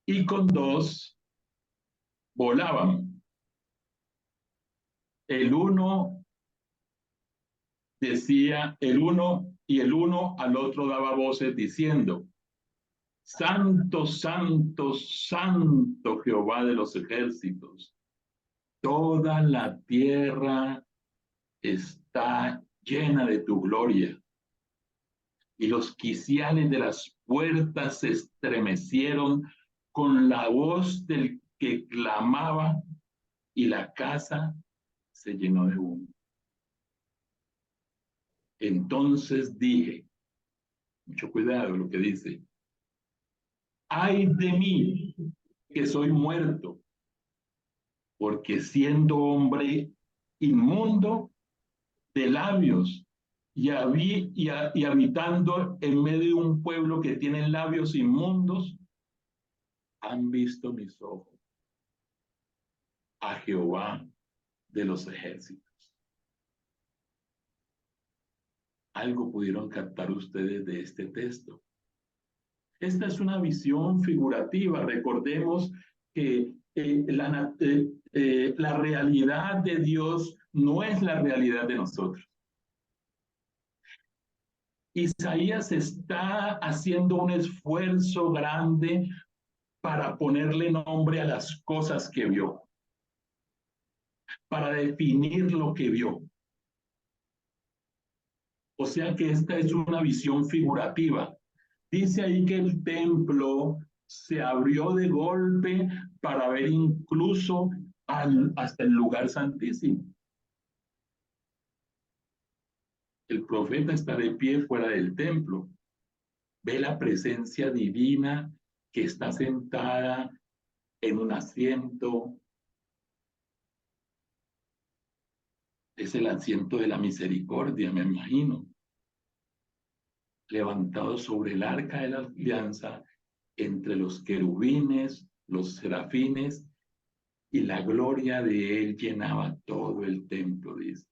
y con dos volaban. El uno decía, el uno al otro daba voces diciendo, Santo, santo, santo Jehová de los ejércitos. Toda la tierra está llena de tu gloria. Y los quiciales de las puertas se estremecieron con la voz del que clamaba, y la casa se llenó de humo. Entonces dije, mucho cuidado lo que dice, ay de mí que soy muerto, porque siendo hombre inmundo de labios y habitando en medio de un pueblo que tiene labios inmundos, han visto mis ojos a Jehová de los ejércitos. Algo pudieron captar ustedes de este texto. Esta es una visión figurativa. Recordemos que la realidad de Dios no es la realidad de nosotros. Isaías está haciendo un esfuerzo grande para ponerle nombre a las cosas que vio, para definir lo que vio. O sea que esta es una visión figurativa. Dice ahí que el templo se abrió de golpe para ver incluso hasta el lugar santísimo. El profeta está de pie fuera del templo. Ve la presencia divina que está sentada en un asiento. Es el asiento de la misericordia, me imagino. Levantado sobre el arca de la alianza, entre los querubines, los serafines, y la gloria de él llenaba todo el templo, dice.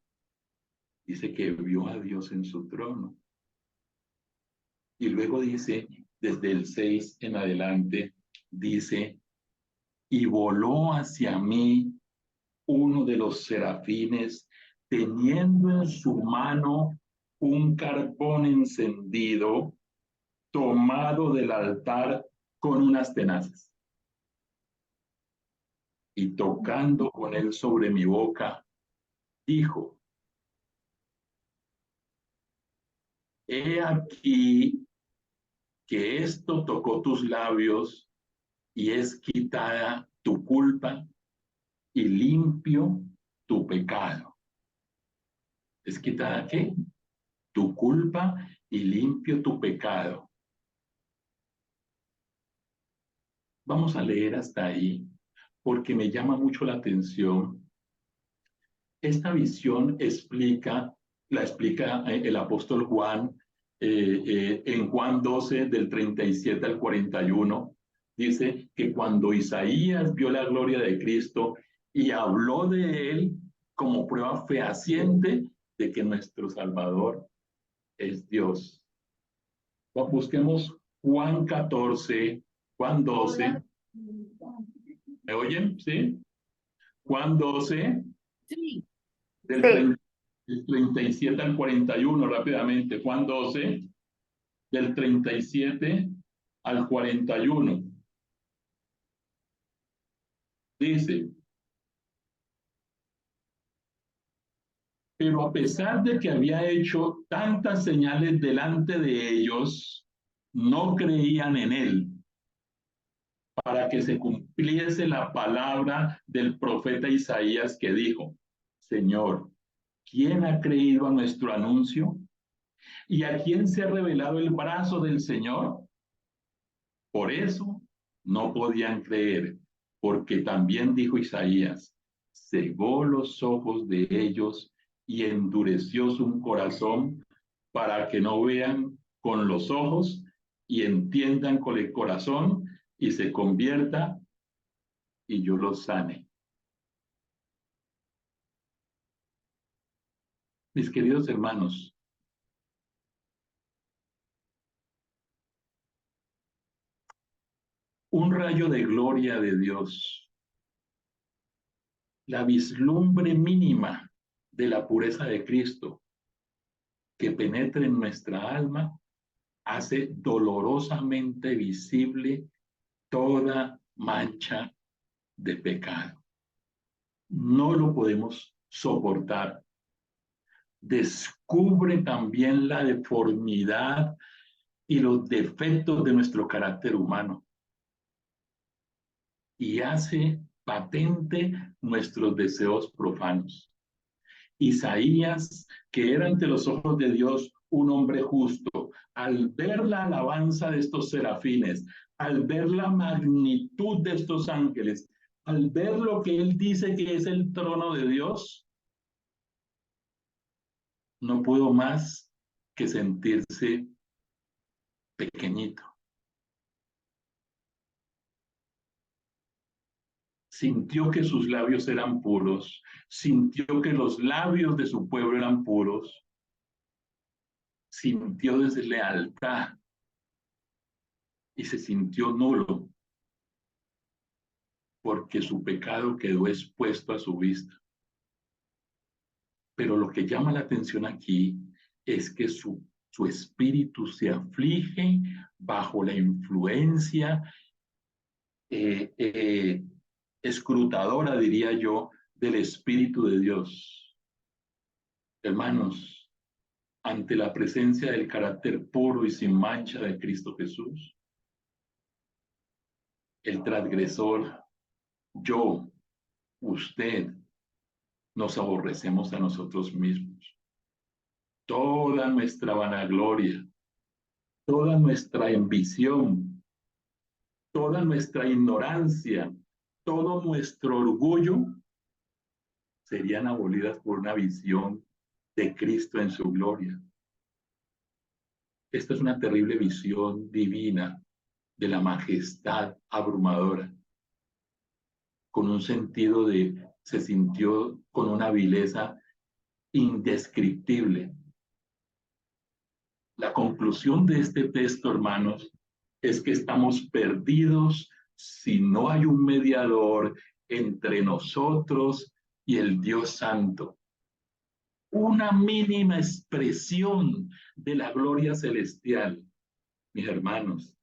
Dice que vio a Dios en su trono. Y luego dice, desde el 6 en adelante, dice, y voló hacia mí uno de los serafines, teniendo en su mano un carbón encendido, tomado del altar con unas tenazas. Y tocando con él sobre mi boca, dijo, he aquí que esto tocó tus labios y es quitada tu culpa y limpio tu pecado. ¿Es quitada qué? Tu culpa y limpio tu pecado. Vamos a leer hasta ahí, porque me llama mucho la atención. Esta visión la explica el apóstol Juan en Juan 12, del 37 al 41. Dice que cuando Isaías vio la gloria de Cristo y habló de él como prueba fehaciente de que nuestro Salvador es Dios. Busquemos Juan 14, Juan 12. ¿Me oyen? ¿Sí? Juan 12, Sí. del 37 al 41, rápidamente. Juan 12, del 37 al 41. Dice, pero a pesar de que había hecho tantas señales delante de ellos, no creían en él, para que se cumpliese la palabra del profeta Isaías que dijo, Señor, ¿quién ha creído a nuestro anuncio? ¿Y a quién se ha revelado el brazo del Señor? Por eso no podían creer, porque también dijo Isaías, cegó los ojos de ellos y endureció su corazón para que no vean con los ojos y entiendan con el corazón y se convierta y yo los sane. Mis queridos hermanos, un rayo de gloria de Dios, la vislumbre mínima de la pureza de Cristo que penetre en nuestra alma, hace dolorosamente visible toda mancha de pecado. No lo podemos soportar. Descubre también la deformidad y los defectos de nuestro carácter humano y hace patente nuestros deseos profanos. Isaías, que era ante los ojos de Dios un hombre justo, al ver la alabanza de estos serafines, al ver la magnitud de estos ángeles, al ver lo que él dice que es el trono de Dios, no pudo más que sentirse pequeñito. Sintió que sus labios eran puros, sintió que los labios de su pueblo eran puros, sintió deslealtad y se sintió nulo porque su pecado quedó expuesto a su vista. Pero lo que llama la atención aquí es que su espíritu se aflige bajo la influencia escrutadora, diría yo, del Espíritu de Dios. Hermanos, ante la presencia del carácter puro y sin mancha de Cristo Jesús, el transgresor, yo, usted, nos aborrecemos a nosotros mismos. Toda nuestra vanagloria, toda nuestra ambición, toda nuestra ignorancia, todo nuestro orgullo serían abolidas por una visión de Cristo en su gloria. Esta es una terrible visión divina de la majestad abrumadora, con un sentido de, se sintió con una vileza indescriptible. La conclusión de este texto, hermanos, es que estamos perdidos si no hay un mediador entre nosotros y el Dios Santo. Una mínima expresión de la gloria celestial, mis hermanos,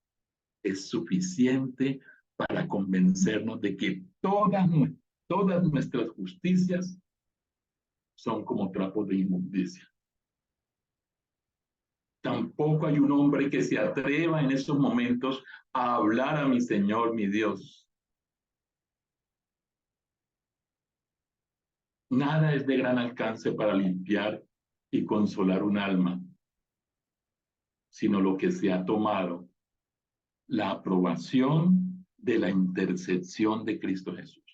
es suficiente para convencernos de que todas nuestras justicias son como trapos de inmundicia. Tampoco hay un hombre que se atreva en esos momentos a hablar a mi Señor, mi Dios. Nada es de gran alcance para limpiar y consolar un alma, sino lo que se ha tomado, la aprobación de la intercesión de Cristo Jesús.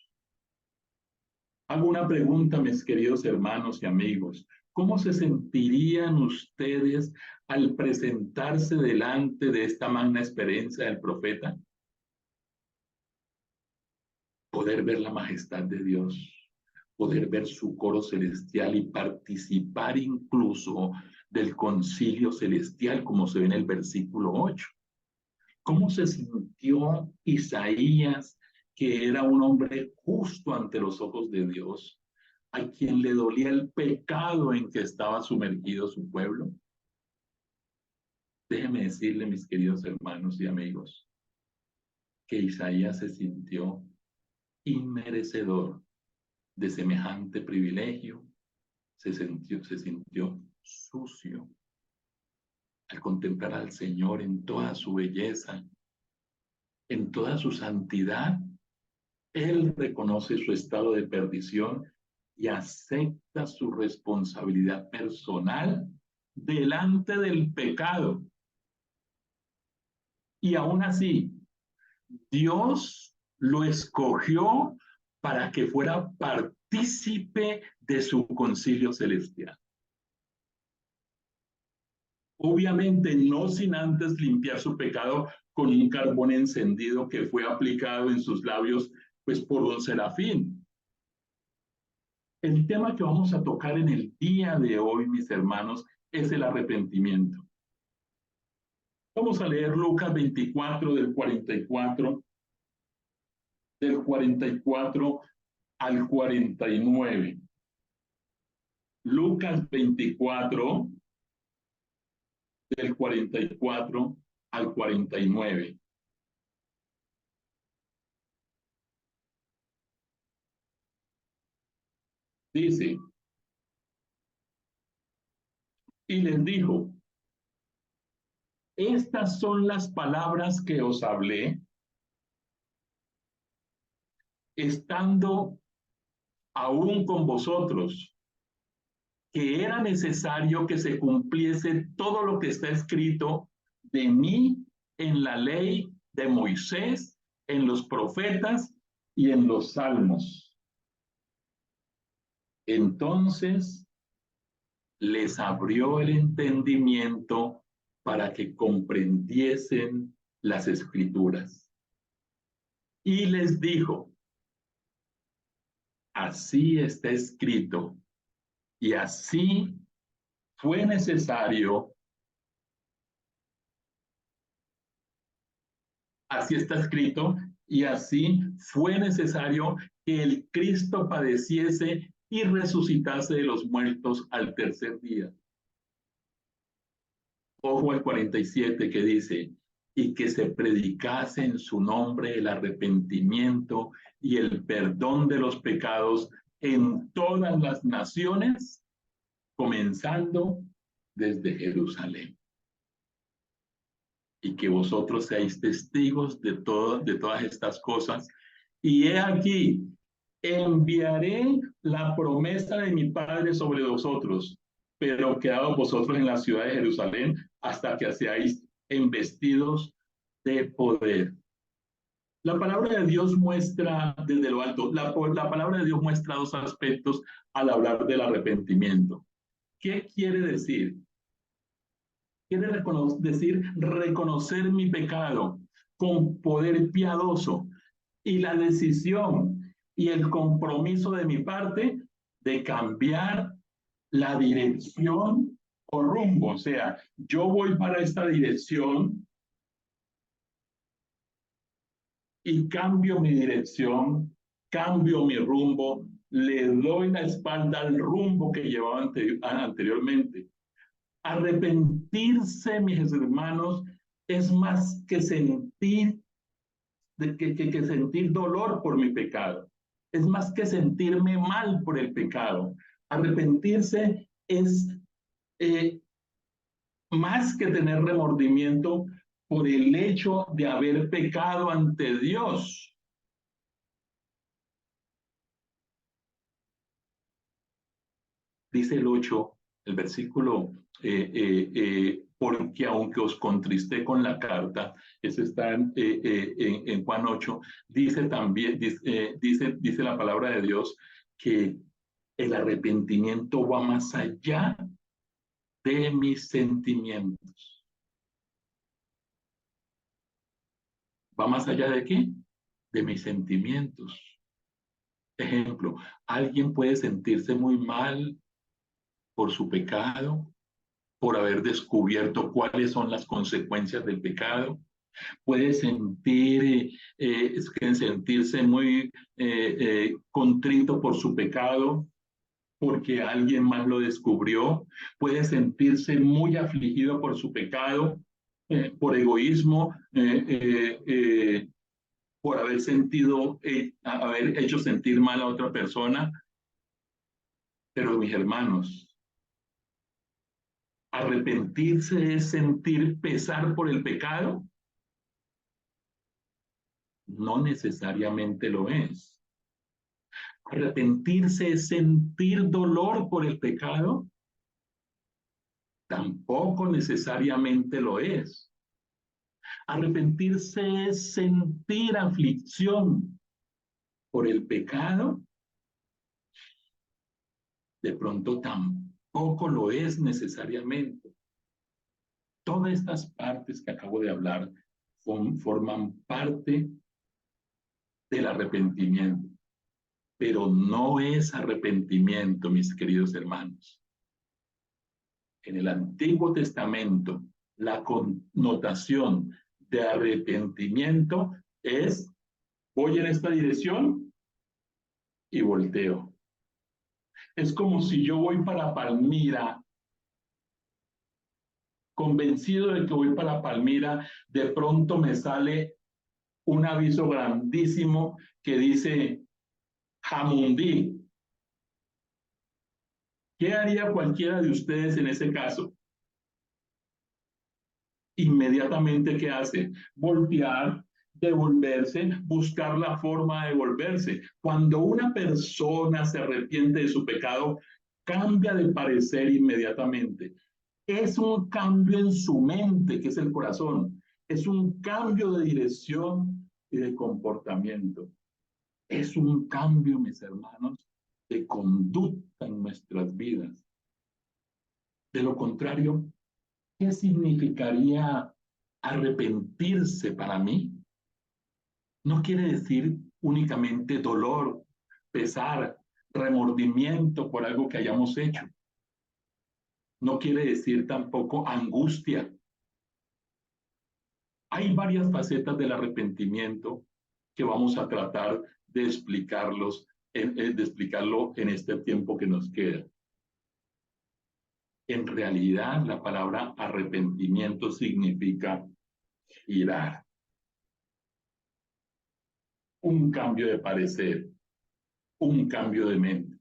Hago una pregunta, mis queridos hermanos y amigos. ¿Cómo se sentirían ustedes al presentarse delante de esta magna experiencia del profeta? Poder ver la majestad de Dios, poder ver su coro celestial y participar incluso del concilio celestial, como se ve en el versículo 8. ¿Cómo se sintió Isaías, que era un hombre justo ante los ojos de Dios, a quien le dolía el pecado en que estaba sumergido su pueblo? Déjeme decirle, mis queridos hermanos y amigos, que Isaías se sintió inmerecedor de semejante privilegio, se sintió sucio al contemplar al Señor en toda su belleza, en toda su santidad. Él reconoce su estado de perdición y acepta su responsabilidad personal delante del pecado. Y aún así, Dios lo escogió para que fuera partícipe de su concilio celestial. Obviamente no sin antes limpiar su pecado con un carbón encendido que fue aplicado en sus labios pues por un serafín. El tema que vamos a tocar en el día de hoy, mis hermanos, es el arrepentimiento. Vamos a leer Lucas 24 del 44 del 44 al 49. Lucas 24, del 44 al 49. Dice, y les dijo, estas son las palabras que os hablé, estando aún con vosotros, que era necesario que se cumpliese todo lo que está escrito de mí en la ley de Moisés, en los profetas y en los salmos. Entonces les abrió el entendimiento para que comprendiesen las escrituras. Y les dijo, así está escrito, y así fue necesario, así está escrito, y así fue necesario que el Cristo padeciese y resucitase de los muertos al tercer día. Ojo al 47 que dice, y que se predicase en su nombre el arrepentimiento y el perdón de los pecados en todas las naciones, comenzando desde Jerusalén. Y que vosotros seáis testigos de todas estas cosas. Y he aquí, enviaré la promesa de mi Padre sobre vosotros, pero quedaos vosotros en la ciudad de Jerusalén hasta que seáis embestidos de poder. La palabra de Dios muestra desde lo alto, la palabra de Dios muestra dos aspectos al hablar del arrepentimiento. ¿Qué quiere decir? Quiere decir reconocer mi pecado con poder piadoso y la decisión y el compromiso de mi parte de cambiar la dirección o rumbo. O sea, yo voy para esta dirección y cambio mi dirección, cambio mi rumbo, le doy la espalda al rumbo que llevaba anteriormente. Arrepentirse, mis hermanos, es más que sentir, que sentir dolor por mi pecado. Es más que sentirme mal por el pecado. Arrepentirse es eh, más que tener remordimiento por el hecho de haber pecado ante Dios. Dice el 8, el versículo, porque aunque os contristé con la carta, eso está en Juan 8, dice también, dice la palabra de Dios que el arrepentimiento va más allá de mis sentimientos. ¿Va más allá de qué? De mis sentimientos. Ejemplo, alguien puede sentirse muy mal por su pecado, por haber descubierto cuáles son las consecuencias del pecado. Puede sentirse muy contrito por su pecado porque alguien más lo descubrió. Puede sentirse muy afligido por su pecado, por egoísmo, por haber hecho sentir mal a otra persona. Pero mis hermanos, arrepentirse es sentir pesar por el pecado. No necesariamente lo es. Arrepentirse es sentir dolor por el pecado. Tampoco necesariamente lo es. Arrepentirse es sentir aflicción por el pecado. De pronto tampoco lo es necesariamente. Todas estas partes que acabo de hablar forman parte del arrepentimiento, pero no es arrepentimiento, mis queridos hermanos. En el Antiguo Testamento, la connotación de arrepentimiento es Voy en esta dirección y volteo. Es como si yo voy para Palmira, convencido de que voy para Palmira, de pronto me sale un aviso grandísimo que dice Jamundí. ¿Qué haría cualquiera de ustedes en ese caso? Inmediatamente, ¿qué hace? Voltear, devolverse, buscar la forma de devolverse. Cuando una persona se arrepiente de su pecado, cambia de parecer inmediatamente. Es un cambio en su mente, que es el corazón. Es un cambio de dirección y de comportamiento. Es un cambio, mis hermanos, de conducta en nuestras vidas. De lo contrario, ¿qué significaría arrepentirse para mí? No quiere decir únicamente dolor, pesar, remordimiento por algo que hayamos hecho. No quiere decir tampoco angustia. Hay varias facetas del arrepentimiento que vamos a tratar de explicarlo en este tiempo que nos queda. En realidad, la palabra arrepentimiento significa girar, un cambio de parecer, un cambio de mente.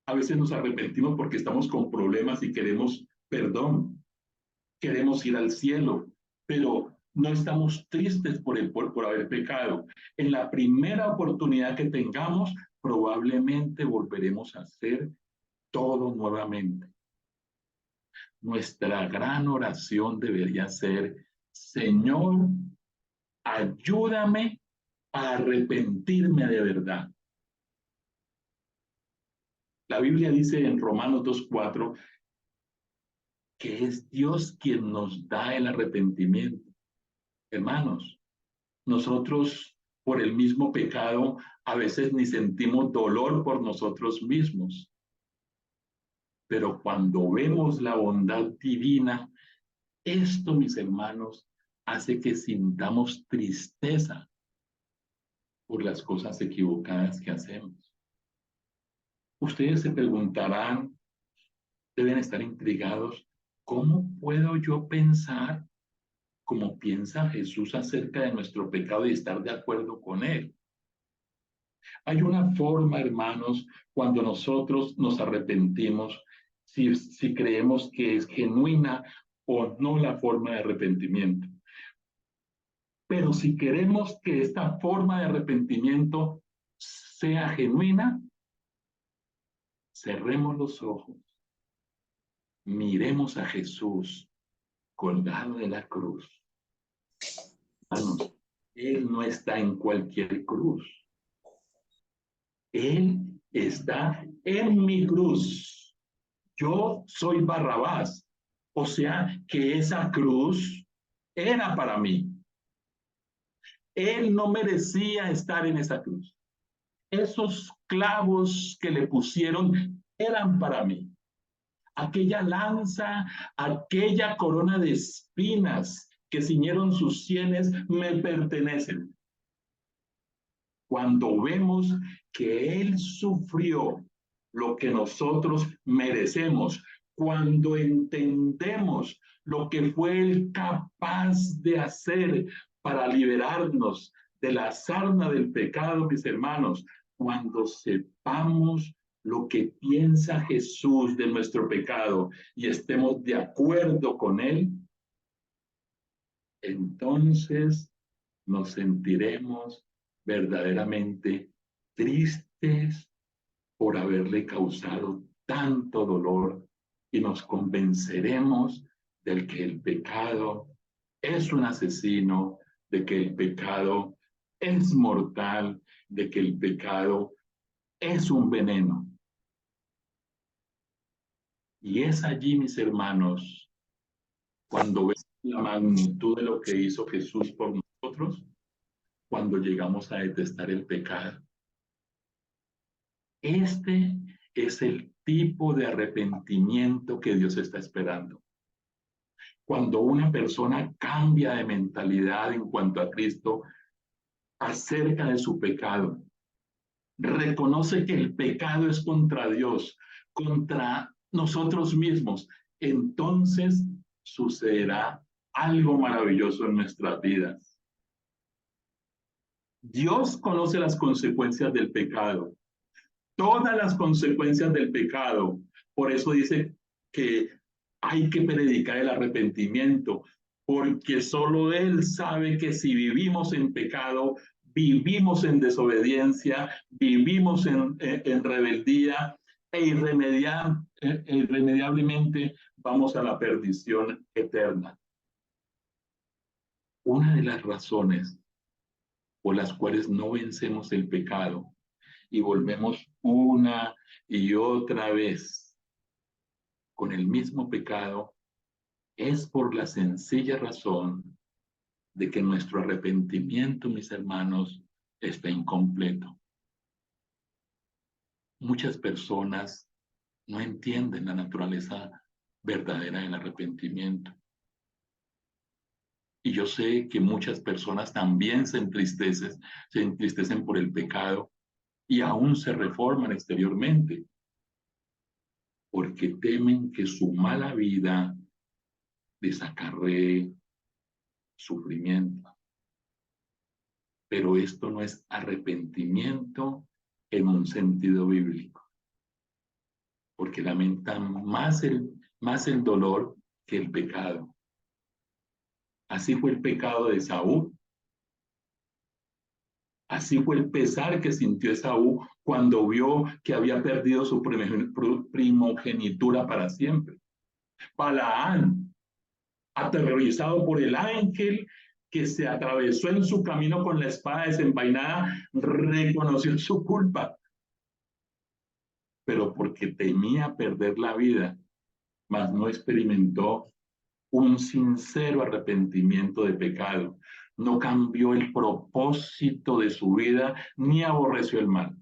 A veces nos arrepentimos porque estamos con problemas y queremos perdón, queremos ir al cielo, pero no estamos tristes por haber pecado. En la primera oportunidad que tengamos, probablemente volveremos a hacer todo nuevamente. Nuestra gran oración debería ser: Señor, ayúdame a arrepentirme de verdad. La Biblia dice en Romanos 2:4 que es Dios quien nos da el arrepentimiento. Hermanos, nosotros por el mismo pecado a veces ni sentimos dolor por nosotros mismos, pero cuando vemos la bondad divina, esto, mis hermanos, hace que sintamos tristeza por las cosas equivocadas que hacemos. Ustedes se preguntarán, deben estar intrigados, ¿cómo puedo yo pensar como piensa Jesús acerca de nuestro pecado y estar de acuerdo con él? Hay una forma, hermanos, cuando nosotros nos arrepentimos, si creemos que es genuina o no la forma de arrepentimiento. Pero si queremos que esta forma de arrepentimiento sea genuina, cerremos los ojos, miremos a Jesús colgado de la cruz. Hermanos, Él no está en cualquier cruz. Él está en mi cruz. Yo soy Barrabás. O sea que esa cruz era para mí. Él no merecía estar en esa cruz. Esos clavos que le pusieron eran para mí. Aquella lanza, aquella corona de espinas que ciñeron sus sienes me pertenecen. Cuando vemos que Él sufrió lo que nosotros merecemos, cuando entendemos lo que fue Él capaz de hacer para liberarnos de la sarna del pecado, mis hermanos, cuando sepamos lo que piensa Jesús de nuestro pecado y estemos de acuerdo con Él, entonces nos sentiremos verdaderamente tristes por haberle causado tanto dolor y nos convenceremos de que el pecado es un asesino, de que el pecado es mortal, de que el pecado es un veneno. Y es allí, mis hermanos, cuando vemos la magnitud de lo que hizo Jesús por nosotros, cuando llegamos a detestar el pecado. Este es el tipo de arrepentimiento que Dios está esperando. Cuando una persona cambia de mentalidad en cuanto a Cristo, acerca de su pecado, reconoce que el pecado es contra Dios, contra nosotros mismos, entonces sucederá algo maravilloso en nuestras vidas. Dios conoce las consecuencias del pecado, todas las consecuencias del pecado. Por eso dice que hay que predicar el arrepentimiento, porque solo Él sabe que si vivimos en pecado, vivimos en desobediencia, vivimos en rebeldía irremediablemente vamos a la perdición eterna. Una de las razones por las cuales no vencemos el pecado y volvemos una y otra vez con el mismo pecado es por la sencilla razón de que nuestro arrepentimiento, mis hermanos, está incompleto. Muchas personas no entienden la naturaleza verdadera del arrepentimiento. Y yo sé que muchas personas también se entristecen por el pecado y aún se reforman exteriormente, porque temen que su mala vida les acarree sufrimiento. Pero esto no es arrepentimiento en un sentido bíblico, porque lamentan más el dolor que el pecado. Así fue el pecado de Esaú. Así fue el pesar que sintió Esaú cuando vio que había perdido su primogenitura para siempre. Balaán, aterrorizado por el ángel que se atravesó en su camino con la espada desenvainada, reconoció su culpa, pero porque temía perder la vida, mas no experimentó un sincero arrepentimiento de pecado. No cambió el propósito de su vida ni aborreció el mal.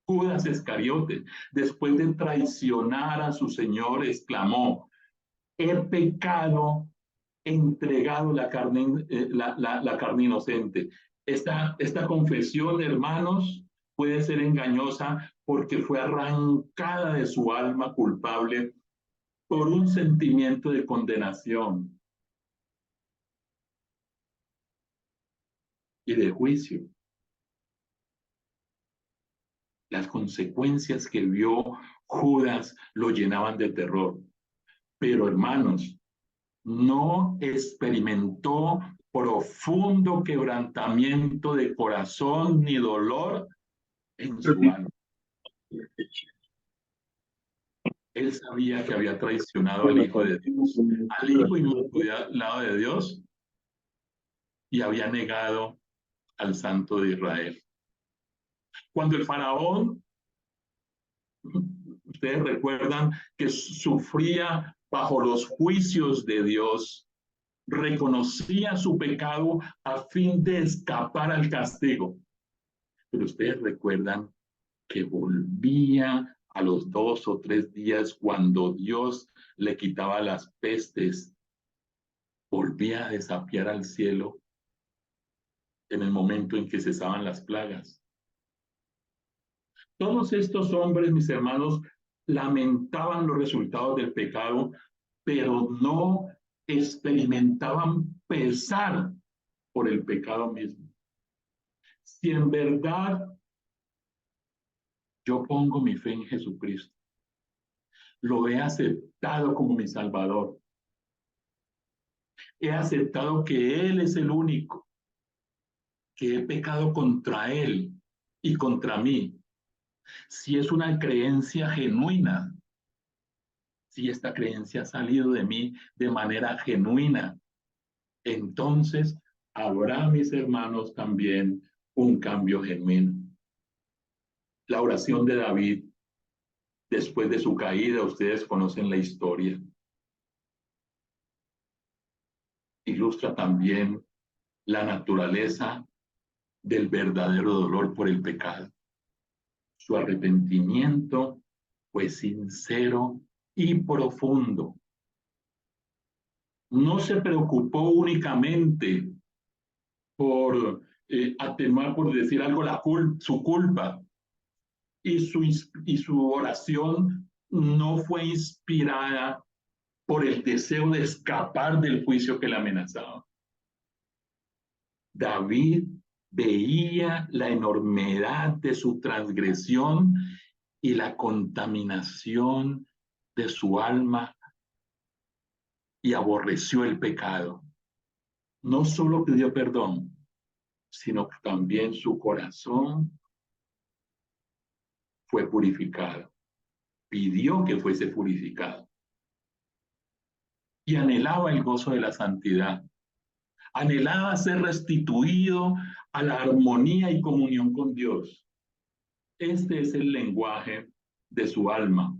Judas Iscariote, después de traicionar a su Señor, exclamó: he pecado, he entregado la carne inocente. Esta confesión, hermanos, puede ser engañosa porque fue arrancada de su alma culpable por un sentimiento de condenación y de juicio. Las consecuencias que vio Judas lo llenaban de terror. Pero, hermanos, no experimentó profundo quebrantamiento de corazón ni dolor en su alma. Él sabía que había traicionado al Hijo de Dios, al Hijo inmaculado de Dios, y había negado al Santo de Israel. Cuando el faraón, ustedes recuerdan que sufría bajo los juicios de Dios, reconocía su pecado a fin de escapar al castigo. Pero ustedes recuerdan que volvía a los 2 o 3 días cuando Dios le quitaba las pestes, volvía a desafiar al cielo en el momento en que cesaban las plagas. Todos estos hombres, mis hermanos, lamentaban los resultados del pecado, pero no experimentaban pesar por el pecado mismo. Si en verdad yo pongo mi fe en Jesucristo, lo he aceptado como mi Salvador, he aceptado que Él es el único, que he pecado contra Él y contra mí. Si es una creencia genuina, si esta creencia ha salido de mí de manera genuina, entonces habrá, mis hermanos, también un cambio genuino. La oración de David, después de su caída, ustedes conocen la historia, ilustra también la naturaleza del verdadero dolor por el pecado. Su arrepentimiento fue sincero y profundo. No se preocupó únicamente por atenuar, por decir algo, su culpa. Y su oración no fue inspirada por el deseo de escapar del juicio que le amenazaba. David veía la enormidad de su transgresión y la contaminación de su alma y aborreció el pecado. No solo pidió perdón, sino que también su corazón fue purificado. Pidió que fuese purificado. Y anhelaba el gozo de la santidad. Anhelaba ser restituido a la armonía y comunión con Dios. Este es el lenguaje de su alma.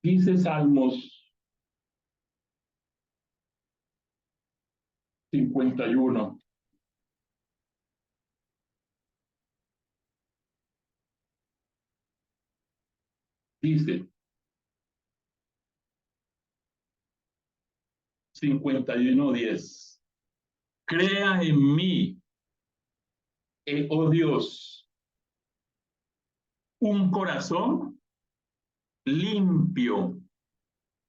Dice Salmos 51. Dice 51:10. Crea en mí, oh Dios, un corazón limpio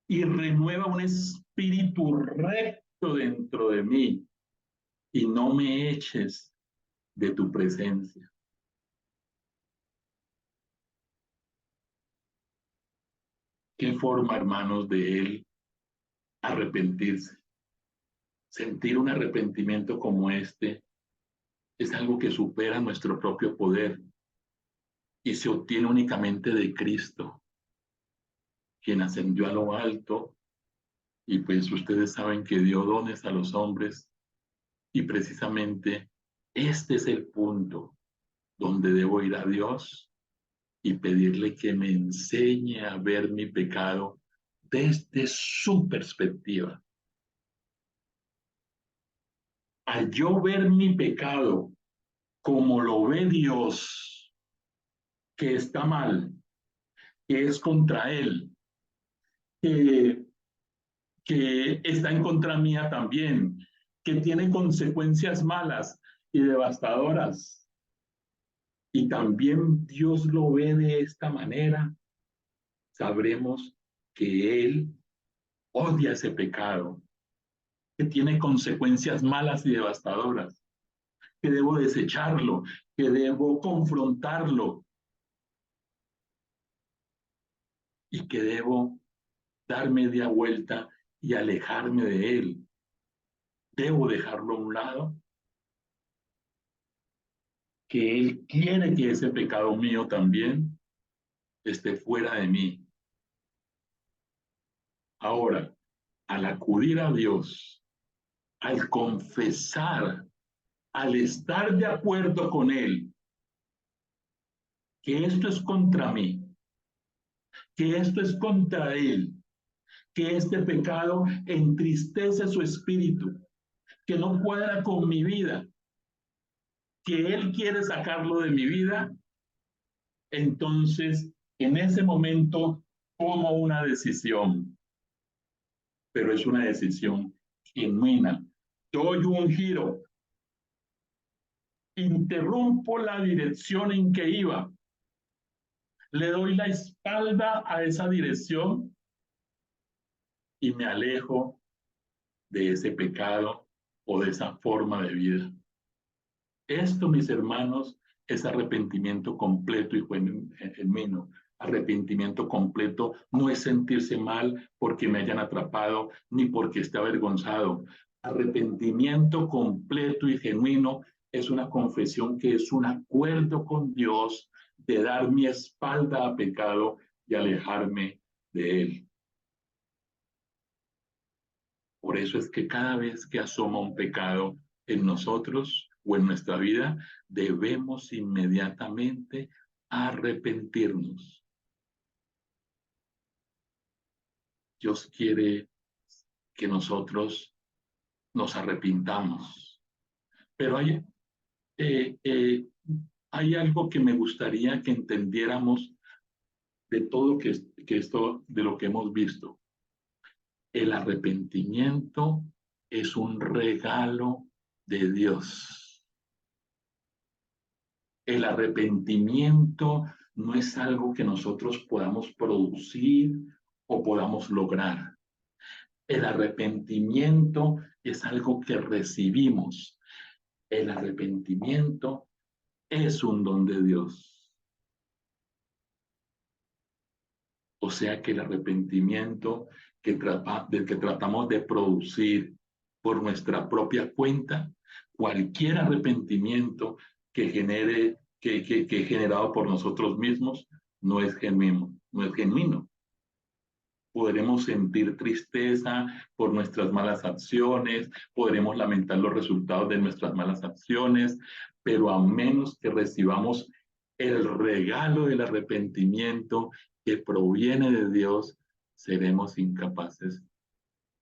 y renueva un espíritu recto dentro de mí y no me eches de tu presencia. Qué forma, hermanos, de él arrepentirse. Sentir un arrepentimiento como este es algo que supera nuestro propio poder y se obtiene únicamente de Cristo, quien ascendió a lo alto y pues ustedes saben que dio dones a los hombres y precisamente este es el punto donde debo ir a Dios y pedirle que me enseñe a ver mi pecado desde su perspectiva. Al yo ver mi pecado como lo ve Dios, que está mal, que es contra Él, que, que está en contra mía también, que tiene consecuencias malas y devastadoras, y también Dios lo ve de esta manera, sabremos que Él odia ese pecado, que tiene consecuencias malas y devastadoras, que debo desecharlo, que debo confrontarlo y que debo dar media vuelta y alejarme de él. Debo dejarlo a un lado, que él quiere que ese pecado mío también esté fuera de mí. Ahora, al acudir a Dios, al confesar, al estar de acuerdo con él, que esto es contra mí, que esto es contra él, que este pecado entristece su espíritu, que no cuadra con mi vida, que él quiere sacarlo de mi vida, entonces en ese momento tomo una decisión, pero es una decisión genuina. Doy un giro, interrumpo la dirección en que iba, le doy la espalda a esa dirección y me alejo de ese pecado o de esa forma de vida. Esto, mis hermanos, es arrepentimiento completo y genuino. Arrepentimiento completo no es sentirse mal porque me hayan atrapado ni porque esté avergonzado. Arrepentimiento completo y genuino es una confesión que es un acuerdo con Dios de dar mi espalda a pecado y alejarme de él. Por eso es que cada vez que asoma un pecado en nosotros o en nuestra vida, debemos inmediatamente arrepentirnos. Dios quiere que nosotros nos arrepintamos. Pero eh, eh, hay algo que me gustaría que entendiéramos de todo esto, de lo que hemos visto. El arrepentimiento es un regalo de Dios. El arrepentimiento no es algo que nosotros podamos producir o podamos lograr. El arrepentimiento es algo que recibimos. El arrepentimiento es un don de Dios. O sea que el arrepentimiento del que tratamos de producir por nuestra propia cuenta, cualquier arrepentimiento que genere, que generado por nosotros mismos, no es genuino, no es genuino. Podremos sentir tristeza por nuestras malas acciones, podremos lamentar los resultados de nuestras malas acciones, pero a menos que recibamos el regalo del arrepentimiento que proviene de Dios, seremos incapaces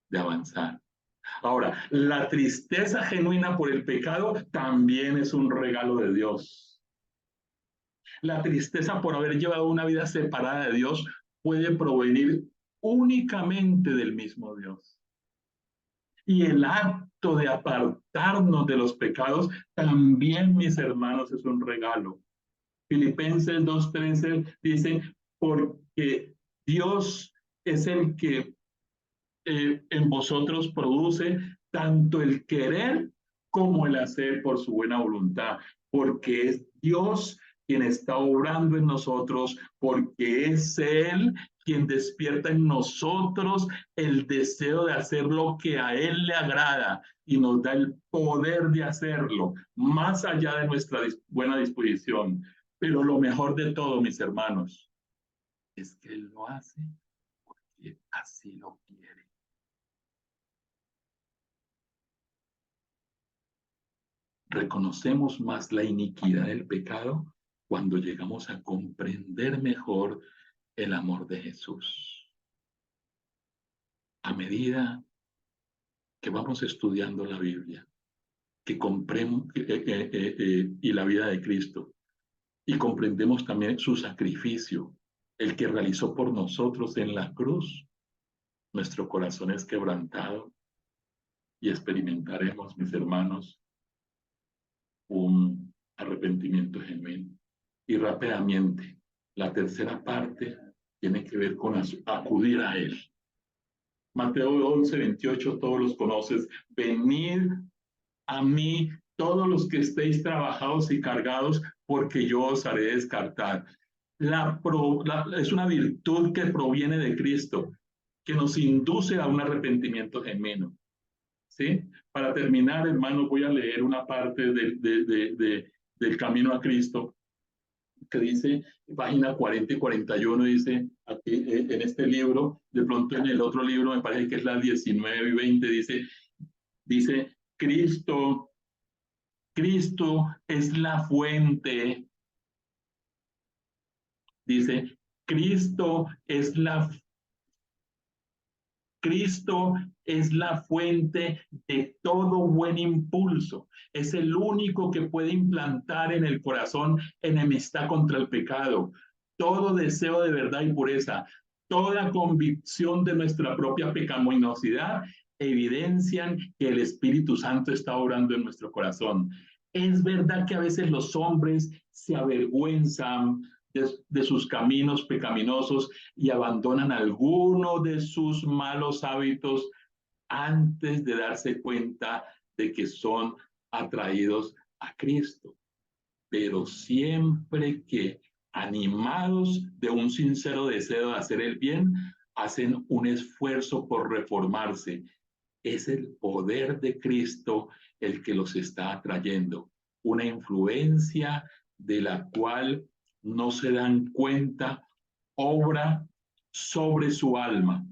de avanzar. Ahora, la tristeza genuina por el pecado también es un regalo de Dios. La tristeza por haber llevado una vida separada de Dios puede provenir únicamente del mismo Dios. Y el acto de apartarnos de los pecados también, mis hermanos, es un regalo. Filipenses 2:13 dice, porque Dios es el que en vosotros produce tanto el querer como el hacer por su buena voluntad, porque es Dios quien está obrando en nosotros, porque es Él quien despierta en nosotros el deseo de hacer lo que a Él le agrada y nos da el poder de hacerlo, más allá de nuestra buena disposición. Pero lo mejor de todo, mis hermanos, es que Él lo hace porque así lo quiere. Reconocemos más la iniquidad del pecado cuando llegamos a comprender mejor el amor de Jesús. A medida que vamos estudiando la Biblia, que comprendemos y la vida de Cristo, y comprendemos también su sacrificio, el que realizó por nosotros en la cruz, nuestro corazón es quebrantado y experimentaremos, mis hermanos, un arrepentimiento genuino. Y rápidamente, la tercera parte tiene que ver con acudir a Él. Mateo 11:28, todos los conoces. Venid a mí todos los que estéis trabajados y cargados, porque yo os haré descartar. Es una virtud que proviene de Cristo, que nos induce a un arrepentimiento genuino. ¿Sí? Para terminar, hermanos, voy a leer una parte del Camino a Cristo que dice, página 40 y 41, dice aquí en este libro, de pronto en el otro libro, me parece que es la 19 y 20, dice Cristo es la fuente, dice, Cristo es la Cristo es la fuente de todo buen impulso. Es el único que puede implantar en el corazón enemistad contra el pecado. Todo deseo de verdad y pureza, toda convicción de nuestra propia pecaminosidad evidencian que el Espíritu Santo está obrando en nuestro corazón. Es verdad que a veces los hombres se avergüenzan de sus caminos pecaminosos y abandonan alguno de sus malos hábitos antes de darse cuenta de que son atraídos a Cristo. Pero siempre que, animados de un sincero deseo de hacer el bien, hacen un esfuerzo por reformarse. Es el poder de Cristo el que los está atrayendo, una influencia de la cual no se dan cuenta, obra sobre su alma.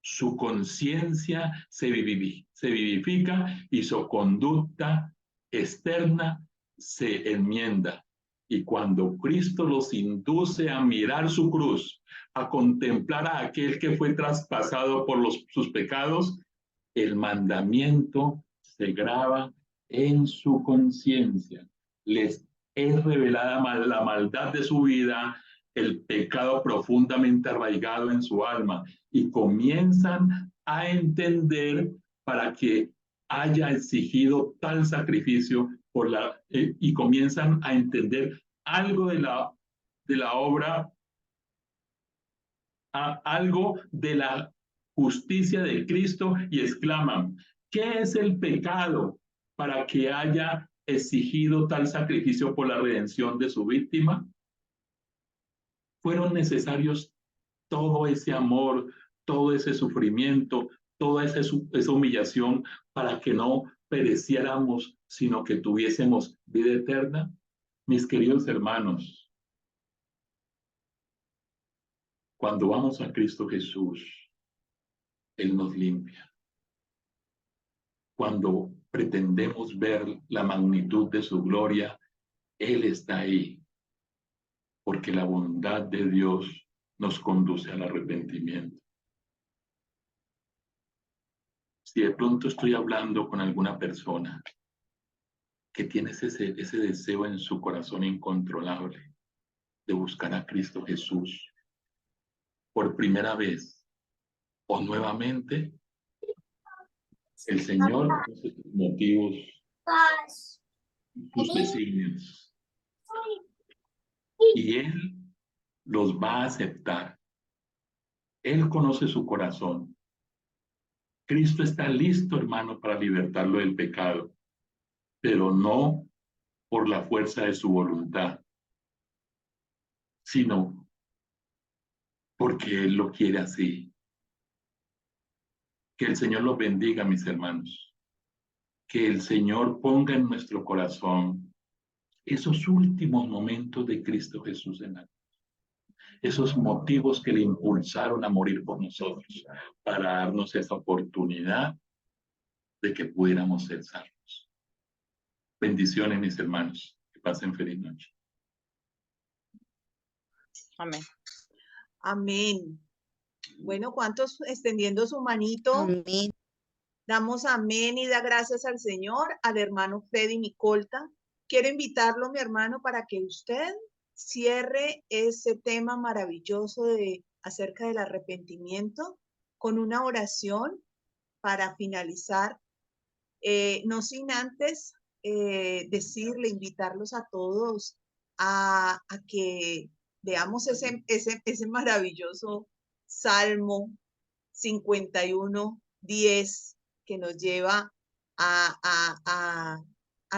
Su conciencia se vivifica y su conducta externa se enmienda. Y cuando Cristo los induce a mirar su cruz, a contemplar a aquel que fue traspasado por sus pecados, el mandamiento se graba en su conciencia. Les es revelada la maldad de su vida, el pecado profundamente arraigado en su alma y comienzan a entender para que haya exigido tal sacrificio y comienzan a entender algo de la obra, algo de la justicia de Cristo y exclaman, ¿qué es el pecado para que haya exigido tal sacrificio por la redención de su víctima? Fueron necesarios todo ese amor, todo ese sufrimiento, toda esa humillación para que no pereciéramos, sino que tuviésemos vida eterna. Mis queridos hermanos, cuando vamos a Cristo Jesús, Él nos limpia. Cuando pretendemos ver la magnitud de su gloria, Él está ahí, porque la bondad de Dios nos conduce al arrepentimiento. Si de pronto estoy hablando con alguna persona que tiene ese deseo en su corazón incontrolable de buscar a Cristo Jesús por primera vez o nuevamente, el Señor conoce sus motivos, sus designios, y Él los va a aceptar. Él conoce su corazón. Cristo está listo, hermano, para libertarlo del pecado, pero no por la fuerza de su voluntad, sino porque Él lo quiere así. Que el Señor los bendiga, mis hermanos. Que el Señor ponga en nuestro corazón esos últimos momentos de Cristo Jesús en la cruz, esos motivos que le impulsaron a morir por nosotros, para darnos esa oportunidad de que pudiéramos ser salvos. Bendiciones, mis hermanos. Que pasen feliz noche. Amén. Amén. Bueno, ¿cuántos extendiendo su manito? Amén. Damos amén y da gracias al Señor, al hermano Freddy Micolta. Quiero invitarlo, mi hermano, para que usted cierre ese tema maravilloso acerca del arrepentimiento con una oración para finalizar. No sin antes decirle, invitarlos a todos a que veamos ese maravilloso Salmo 51:10 que nos lleva a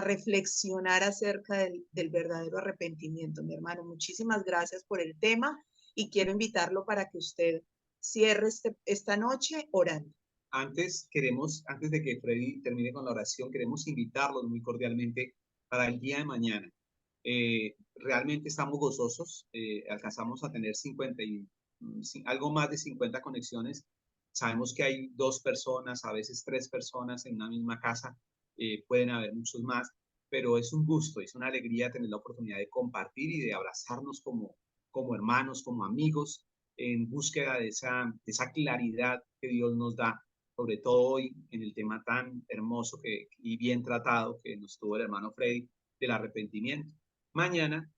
reflexionar acerca del verdadero arrepentimiento. Mi hermano, muchísimas gracias por el tema y quiero invitarlo para que usted cierre esta noche orando. Antes de que Freddy termine con la oración, queremos invitarlos muy cordialmente para el día de mañana. Realmente estamos gozosos, alcanzamos a tener algo más de 50 conexiones. Sabemos que hay 2 personas, a veces 3 personas en una misma casa, pueden haber muchos más, pero es un gusto, es una alegría tener la oportunidad de compartir y de abrazarnos como hermanos, como amigos, en búsqueda de esa claridad que Dios nos da, sobre todo hoy en el tema tan hermoso y bien tratado que nos tuvo el hermano Freddy del arrepentimiento. Mañana